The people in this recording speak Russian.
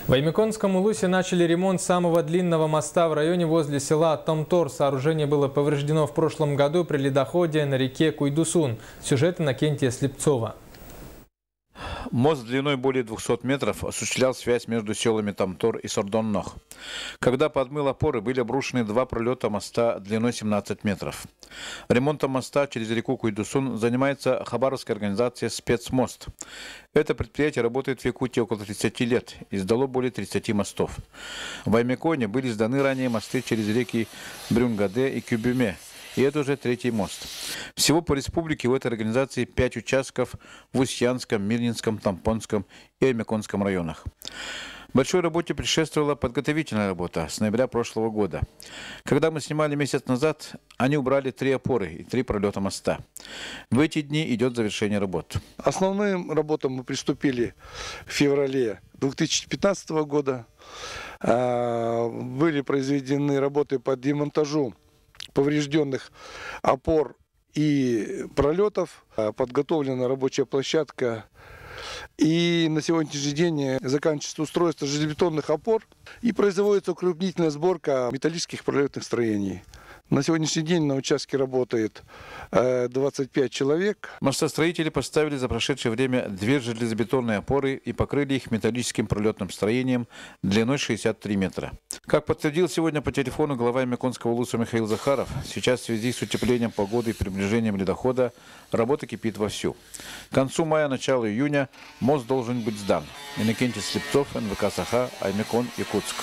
В Аймяконском улусе начали ремонт самого длинного моста в районе возле села Томтор. Сооружение было повреждено в прошлом году при ледоходе на реке Куйдусун. Сюжет Иннокентия Слепцова. Мост длиной более 200 метров осуществлял связь между селами Томтор и Сордоннох. Когда подмыл опоры, были обрушены два пролета моста длиной 17 метров. Ремонтом моста через реку Куйдусун занимается хабаровская организация «Спецмост». Это предприятие работает в Якутии около 30 лет и сдало более 30 мостов. В Аймяконе были сданы ранее мосты через реки Брюнгаде и Кюбюме. И это уже третий мост. Всего по республике у этой организации 5 участков в Устьянском, Мирнинском, Тампонском и Аймяконском районах. Большой работе предшествовала подготовительная работа с ноября прошлого года. Когда мы снимали месяц назад, они убрали 3 опоры и 3 пролета моста. В эти дни идет завершение работ. Основным работам мы приступили в феврале 2015 года. Были произведены работы по демонтажу поврежденных опор и пролетов. Подготовлена рабочая площадка. И на сегодняшний день заканчивается устройство железобетонных опор и производится укрупнительная сборка металлических пролетных строений. На сегодняшний день на участке работает 25 человек. Мостостроители поставили за прошедшее время 2 железобетонные опоры и покрыли их металлическим пролетным строением длиной 63 метра. Как подтвердил сегодня по телефону глава Аймяконского улуса Михаил Захаров, сейчас в связи с утеплением погоды и приближением ледохода работа кипит вовсю. К концу мая, начало июня мост должен быть сдан. Иннокентий Слепцов, НВК Саха, Аймякон, Якутск.